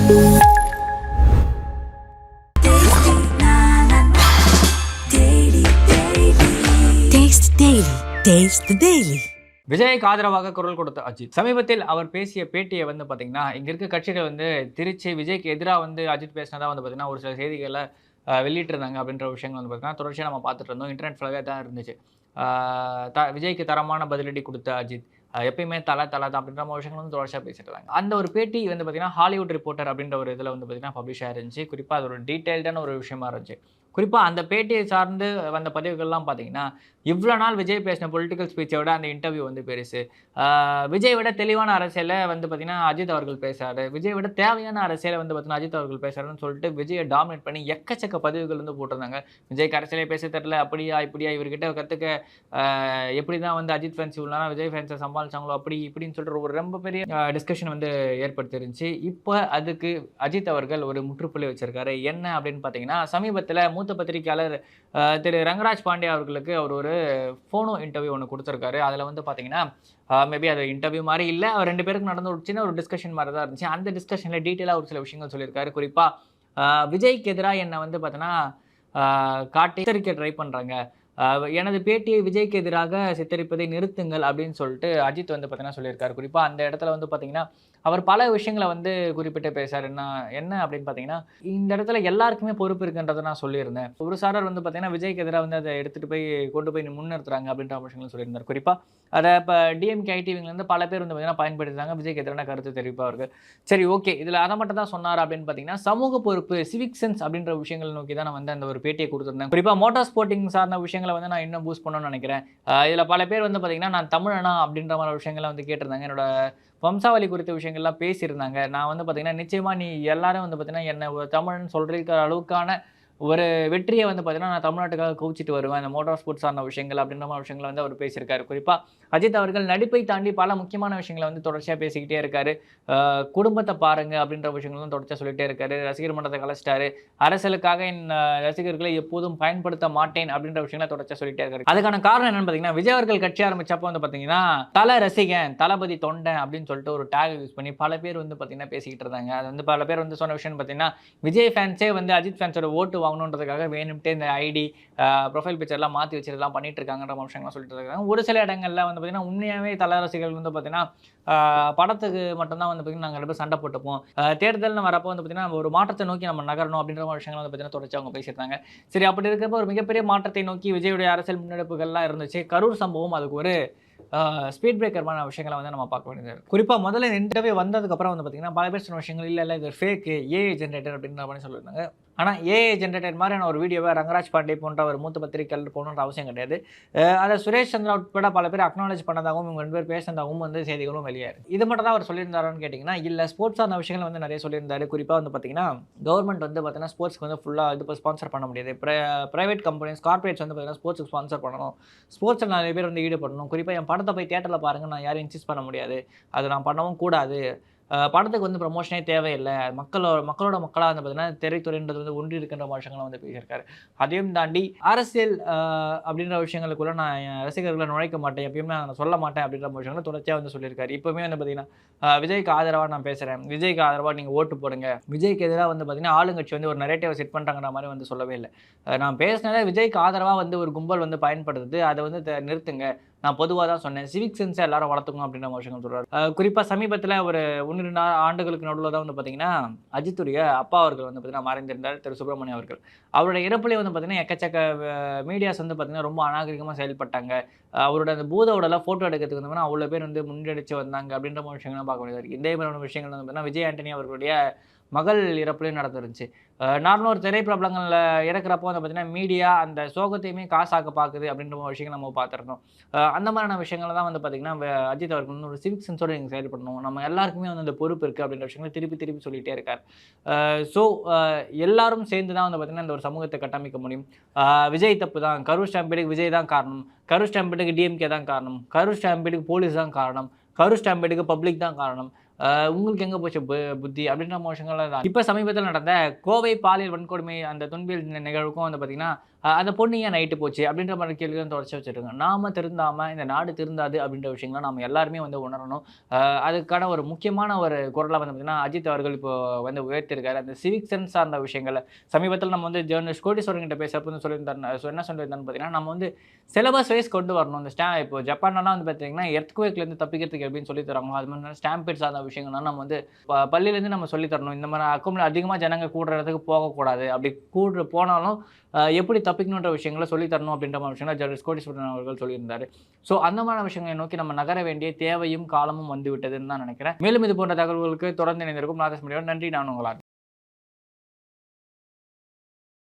Taste the Daily. விஜய்க்கு ஆதரவாக குரல் கொடுத்த அஜித் சமீபத்தில் அவர் பேசிய பேட்டியை வந்து பார்த்தீங்கன்னா, இங்கே இருக்க கட்சிகள் வந்து திருச்சி விஜய்க்கு எதிராக வந்து அஜித் பேசினதா வந்து பார்த்தீங்கன்னா, ஒரு சில செய்திகளை வெளியிட்டிருந்தாங்க அப்படின்ற விஷயங்கள் வந்து பார்த்தீங்கன்னா, தொடர்ச்சியாக நம்ம பார்த்துட்டு இருந்தோம். இன்டர்நெட் ஃபுல்லாகவே தான் இருந்துச்சு. விஜய்க்கு தரமான பதிலடி கொடுத்த அஜித் எப்பயுமே தலை தான் அப்படின்ற மாதிரி விஷயங்கள் வந்து தொடர்ச்சியாக பேசிட்டு இருந்தாங்க. அந்த ஒரு பேட்டி வந்து பார்த்தீங்கன்னா, ஹாலிவுட் ரிப்போர்ட்டர் அப்படின்ற ஒரு இதில் வந்து பார்த்தீங்கன்னா பப்ளிஷ் ஆயிருந்துச்சு. குறிப்பாக அது ஒரு டீட்டெயில்டான ஒரு விஷயமா இருந்துச்சு. குறிப்பாக அந்த பேட்டியை சார்ந்து வந்த பதிவுகள்லாம் பார்த்தீங்கன்னா, இவ்வளோ நாள் விஜய் பேசின பொலிட்டிக்கல் ஸ்பீச்சை விட அந்த இன்டர்வியூ வந்து பெருசு. விஜய் விட தெளிவான அரசியலை வந்து பார்த்தீங்கன்னா, அஜித் அவர்கள் பேசுறாரு. விஜய் விட தேவையான அரசியலை வந்து பார்த்தீங்கன்னா, அஜித் அவர்கள் பேசுறாருன்னு சொல்லிட்டு விஜயை டாமினேட் பண்ணி எக்கச்சக்க பதிவுகள் வந்து போட்டிருந்தாங்க. விஜய்க்கு அரசியலே பேச தெரியல, அப்படியா இப்படியா இவர்கிட்ட கற்றுக்க எப்படி தான் வந்து அஜித் ஃபேன்ஸ் இவ்வளோ நாள் விஜய் ஃபேன்ஸை சமாளிச்சாங்களோ அப்படி இப்படின்னு சொல்லிட்டு ஒரு ரொம்ப பெரிய டிஸ்கஷன் வந்து ஏற்படுத்திருந்துச்சு. இப்போ அதுக்கு அஜித் அவர்கள் ஒரு முற்றுப்புள்ளி வச்சிருக்காரு. என்ன அப்படின்னு பார்த்தீங்கன்னா, சமீபத்தில் மூத்த பத்திரிகையாளர் திரு ரங்கராஜ் பாண்டியா அவர்களுக்கு அவர் ஒரு ஃபோனோ இன்டர்வியூ ஒன்று கொடுத்துருக்காரு. அதில் வந்து பார்த்தீங்கன்னா, மேபி அது இன்டர்வியூ மாதிரி இல்லை, அவர் 2 பேருக்கு நடந்த ஒரு சின்ன ஒரு டிஸ்கஷன் மாதிரி தான் இருந்துச்சு. அந்த டிஸ்கஷனில் டீட்டெயிலாக ஒரு சில விஷயங்கள் சொல்லியிருக்காரு. குறிப்பாக விஜய்க்கு எதிராக என்னை வந்து பார்த்தீங்கன்னா காட்டி சித்தரிக்க ட்ரை பண்ணுறாங்க. எனது பேட்டியை விஜய்க்கு எதிராக சித்தரிப்பதை நிறுத்துங்கள் அப்படின்னு சொல்லிட்டு அஜித் வந்து பார்த்தீங்கன்னா சொல்லியிருக்காரு. குறிப்பாக அந்த இடத்துல வந்து பார்த்தீங்கன்னா, அவர் பல விஷயங்களை வந்து குறிப்பிட்டு பேசுறாரு. என்ன அப்படின்னு பார்த்தீங்கன்னா, இந்த இடத்துல எல்லாருக்குமே பொறுப்பு இருக்குன்றதை நான் சொல்லியிருந்தேன். ஒரு சாரர் வந்து பார்த்தீங்கன்னா, விஜய்க்கு எதிராக வந்து அதை எடுத்துகிட்டு போய் கொண்டு போய் முன்னிறுத்துறாங்க அப்படின்ற விஷயங்களும் சொல்லியிருந்தார். குறிப்பாக அதை இப்போ டிஎம்கே ஐடிவிலேருந்து பல பேர் வந்து பார்த்தீங்கன்னா பயன்படுத்துறாங்க விஜய்க்கு எதிரான கருத்து தெரிவிப்பவருக்கு. சரி, ஓகே, இதில் அதை மட்டும் தான் சொன்னார் அப்படின்னு பார்த்தீங்கன்னா, சமூக பொறுப்பு, சிவிக் சென்ஸ் அப்படின்ற விஷயங்கள் நோக்கி தான் நான் வந்து அந்த ஒரு பேட்டியை கொடுத்துருந்தேன். குறிப்பாக மோட்டார் ஸ்போர்ட்டிங் சார்ந்த விஷயங்களை வந்து நான் இன்னும் பூஸ்ட் பண்ணணும்னு நினைக்கிறேன். இதில் பல பேர் வந்து பார்த்தீங்கன்னா, நான் தமிழனா அப்படின்ற மாதிரி விஷயங்கள்லாம் வந்து கேட்டிருந்தாங்க. என்னோட வம்சாவளி குறித்த விஷயங்கள்லாம் பேசியிருந்தாங்க. நான் வந்து பார்த்தீங்கன்னா, நிச்சயமா நீ எல்லாரும் வந்து பார்த்தீங்கன்னா, என்ன தமிழன் சொல்கிற அளவுக்கான ஒரு வெற்றியை வந்து பார்த்தீங்கன்னா, நான் தமிழ்நாட்டுக்காக குவிச்சிட்டு வருவேன். இந்த மோட்டார் ஸ்போர்ட்ஸ் சார்ந்த விஷயங்கள் அப்படின்ற மாதிரி விஷயங்களை வந்து அவர் பேசியிருக்காரு. குறிப்பாக அஜித் அவர்கள் நடிப்பை தாண்டி பல முக்கியமான விஷயங்களை வந்து தொடர்ச்சியாக பேசிக்கிட்டே இருக்காரு. குடும்பத்தை பாருங்க அப்படின்ற விஷயங்களும் தொடர்ச்சியாக சொல்லிட்டே இருக்காரு. ரசிகர் மன்றத்தை கலைச்சிட்டாரு. அரசியலுக்காக என் ரசிகர்களை எப்போதும் பயன்படுத்த மாட்டேன் அப்படின்ற விஷயங்களை தொடர்ச்சியாக சொல்லிட்டே இருக்காரு. அதுக்கான காரணம் என்னன்னு பார்த்தீங்கன்னா, விஜய் அவர்கள் கட்சி ஆரம்பிச்சப்போ வந்து பார்த்தீங்கன்னா, தல ரசிகன், தளபதி தொண்டன் அப்படின்னு சொல்லிட்டு ஒரு டேக் யூஸ் பண்ணி பல பேர் வந்து பார்த்தீங்கன்னா பேசிக்கிட்டு இருந்தாங்க. அது வந்து பல பேர் வந்து சொன்ன விஷயம் பார்த்தீங்கன்னா, விஜய் ஃபேன்ஸே வந்து அஜித் ஃபேன்ஸோட ஓட்டு வாங்கணுன்றதுக்காக வேணும்ட்டே இந்த ஐடி ப்ரொஃபைல் பிக்சர்லாம் மாற்றி வச்சுலாம் பண்ணிட்டு இருக்காங்கன்ற விஷயங்கள்லாம் சொல்லிட்டு இருக்காங்க. ஒரு சில இடங்கள்ல வந்து பார்த்தீங்கன்னா, உண்மையாகவே தல ரசிகர்கள் வந்து பார்த்தீங்கன்னா, படத்துக்கு மட்டும்தான் வந்து பார்த்தீங்கன்னா நாங்கள் 2 பேரும் சண்டை போட்டுப்போம். தேர்தல்னு வரப்போ வந்து பார்த்தீங்கன்னா, நம்ம ஒரு மாற்றத்தை நோக்கி நம்ம நகரணும் அப்படின்ற மாதிரி விஷயங்கள் வந்து பார்த்தீங்கன்னா தொடர்ச்சி அவங்க பேசியிருந்தாங்க. சரி, அப்படி இருக்கிறப்ப ஒரு மிகப்பெரிய மாற்றத்தை நோக்கி விஜயுடைய அரசியல் முன்னெடுப்புகள்லாம் இருந்துச்சு. கரூர் சம்பவம் அதுக்கு ஒரு ஸ்பீட் பிரேக்கர்மான விஷயங்களை வந்து நம்ம பார்க்க வேண்டியது இருக்குது. குறிப்பாக முதல்ல இன்டர்வியூ வந்ததுக்கப்புறம் வந்து பார்த்தீங்கன்னா, பல பேர் சொன்ன விஷயங்கள் இல்லை இது ஃபேக்கு, ஏஐ ஜென்ரேட்டர் அப்படின்ற மாதிரி சொல்லியிருந்தாங்க. ஆனால் ஏஐ ஜென்ரேட்டர் மாதிரியான ஒரு வீடியோவை ரங்கராஜ் பாண்டே போன்ற ஒரு மூத்த பத்திரிகையாளர் போகணுன்ற அவசியம் கிடையாது. அதை சுரேஷ் சந்திரா உட்பட பல பேர் அக்னாலேஜ் பண்ணதாகவும் இவங்க 2 பேர் பேசினதாகவும் வந்து செய்திகளும் வெளியாயிருக்கு. இது மட்டும் தான் அவர் சொல்லியிருந்தாரான்னு கேட்டிங்கன்னா, இல்லை, ஸ்போர்ட்ஸ் சார்ந்த விஷயங்கள் வந்து நிறைய சொல்லியிருந்தாரு. குறிப்பாக வந்து பார்த்தீங்கன்னா, கவர்மெண்ட் வந்து பார்த்தீங்கன்னா ஸ்போர்ட்ஸ்க்கு வந்து ஃபுல்லாக இது ஸ்பான்சர் பண்ண முடியாது. ப்ரைவேட் கம்பெனிஸ், கார்பரேட்ஸ் வந்து பார்த்தீங்கன்னா ஸ்போர்ட்ஸுக்கு ஸ்பான்சர் பண்ணணும். ஸ்போர்ட்ஸில் நிறைய பேர் வந்து ஈடுபடணும். குறிப்பாக என் படத்தை போய் தியேட்டரில் பாருங்கள், நான் யாரும் இன்சிஸ்ட் பண்ண முடியாது. அது நான் பண்ணவும் கூடாது. படத்துக்கு வந்து ப்ரமோஷனே தேவையில்லை. மக்களோட மக்களாக வந்து பார்த்தீங்கன்னா, திரைத்துறைன்றது வந்து ஒன்றி இருக்கின்ற விஷயங்களும் வந்து பேசியிருக்காரு. அதையும் தாண்டி அரசியல் அப்படின்ற விஷயங்களுக்குள்ள நான் என் ரசிகர்களை நுழைக்க மாட்டேன், எப்பயுமே நான் சொல்ல மாட்டேன் அப்படின்ற விஷயங்களை தொடர்ச்சியாக வந்து சொல்லியிருக்காரு. இப்போவுமே வந்து பார்த்தீங்கன்னா, விஜய்க்கு ஆதரவாக நான் பேசுகிறேன், விஜய்க்கு ஆதரவாக நீங்கள் ஓட்டு போடுங்க, விஜய்க்கு எதிராக வந்து பார்த்தீங்கன்னா ஆளுங்கட்சி வந்து ஒரு நரேட்டிவை செட் பண்ணுறாங்கிற மாதிரி வந்து சொல்லவே இல்லை. நான் பேசினதே விஜய்க்கு ஆதரவாக வந்து ஒரு கும்பல் வந்து பயன்படுத்துது, அதை வந்து நிறுத்துங்க. நான் பொதுவாக தான் சொன்னேன், சிவிக் சென்ஸை எல்லாரும் வளர்த்துக்கணும் அப்படின்ற விஷயங்கள் சொல்கிறார். குறிப்பாக சமீபத்தில் ஒரு 1-2 ஆண்டுகளுக்கு நடுவில் தான் வந்து பார்த்தீங்கன்னா, அஜித்துடைய அப்பா அவர்கள் வந்து பார்த்தீங்கன்னா மறைந்திருந்தார், திரு சுப்பிரமணியம் அவர்கள். அவருடைய இறப்புலேயே வந்து பார்த்தீங்கன்னா எக்கச்சக்க மீடியாஸ் வந்து பார்த்தீங்கன்னா ரொம்ப அநாகரிகமாக செயல்பட்டாங்க. அவரோட அந்த பூத உடலை ஃபோட்டோ எடுக்கிறதுக்கு வந்து அவ்வளோ பேர் வந்து முன்னெடுத்து வந்தாங்க அப்படின்ற மாதிரி விஷயங்கள்லாம் பார்க்க வேண்டியது இருக்குது. இதே மாதிரியான விஷயங்கள் வந்து பார்த்தீங்கன்னா விஜய் ஆண்டனி அவர்களுடைய மகள் இறப்புலையும் நடந்துருந்துச்சு. நார்மலாக ஒரு திரைப்பிரபலங்களில் இறக்குறப்போ வந்து பார்த்தீங்கன்னா மீடியா அந்த சோகத்தையுமே காசாக்க பார்க்குது அப்படின்ற ஒரு விஷயங்கள் நம்ம பார்த்துருந்தோம். அந்த மாதிரியான விஷயங்கள் தான் வந்து பார்த்திங்கன்னா, அஜித் அவர்கள் வந்து ஒரு சிவிக் சென்ஸோடு நீங்கள் செயல்படணும், நம்ம எல்லாருக்குமே வந்து அந்த பொறுப்பு இருக்குது அப்படின்ற விஷயங்களை திருப்பி சொல்லிகிட்டே இருக்கார். ஸோ எல்லாரும் சேர்ந்து தான் வந்து பார்த்திங்கன்னா இந்த ஒரு சமூகத்தை கட்டமைக்க முடியும். விஜய் தப்பு தான், கரூர் ஸ்டாம்பேடுக்கு விஜய் தான் காரணம், கரூர் ஸ்டாம்பேடுக்கு டிஎம்கே தான் காரணம், கரூர் ஸ்டாம்பேடுக்கு போலீஸ் தான் காரணம், கரூர் ஸ்டாம்பேடுக்கு பப்ளிக் தான் காரணம், உங்களுக்கு எங்கே போச்சு புத்தி அப்படின்ற விஷயங்கள்லாம் தான். இப்போ சமீபத்தில் நடந்த கோவை பாலியல் வன்கொடுமை அந்த துன்பியல் நிகழ்வுக்கும் வந்து பார்த்தீங்கன்னா அந்த பொண்ணு ஏன் நைட்டு போச்சு அப்படின்ற மாதிரி கேள்விகளும் தொடர்ச்சி வச்சுருக்காங்க. நாம திருந்தாமல் இந்த நாடு திருந்தாது அப்படின்ற விஷயங்களை நம்ம எல்லாருமே வந்து உணரணும். அதுக்கான ஒரு முக்கியமான ஒரு குரலாக வந்து பார்த்தீங்கன்னா அஜித் அவர்கள் இப்போ வந்து உயர்த்திருக்காரு. அந்த சிவிக் சென்ஸ் சார்ந்த விஷயங்களை சமீபத்தில் நம்ம வந்து ஜேர்னலிஸ்ட் கோடீஸ்வரன் கிட்ட பேசுறப்ப வந்து சொல்லியிருந்தாரு. என்ன சொல்லியிருந்தான்னு பார்த்தீங்கன்னா நம்ம வந்து சிலபஸ் வைஸ் கொண்டு வரணும். இந்த இப்போ ஜப்பான்லாம் வந்து பார்த்தீங்கன்னா எர்த்குவேக்லேருந்து தப்பிக்கிறதுக்கு எப்படின்னு சொல்லி தராங்களோ அது மாதிரி ஸ்டாம்பேட் சார்ந்த விஷயங்கள்லாம் நம்ம வந்து பள்ளியிலேருந்து நம்ம சொல்லி தரணும். இந்த மாதிரி அதிகமாக ஜனங்க கூடுற இடத்துக்கு போகக்கூடாது. அப்படி போனாலும் எப்படி தப்பிக்கணுன்ற விஷயங்களை சொல்லி தரணும் அப்படின்ற மாதிரி விஷயங்களை ஜஸ்டிஸ் கோடீஸ்வரன் அவர்கள் சொல்லியிருந்தாரு. ஸோ அந்த மாதிரி விஷயங்களை நோக்கி நம்ம நகர வேண்டிய தேவையும் காலமும் வந்து விட்டதுன்னு தான் நினைக்கிறேன். மேலும் இது போன்ற தகவல்களுக்கு தொடர்ந்து இணைந்திருக்கும் நாதஸ் மீடியாவுடன் நன்றி. நான் உங்களால்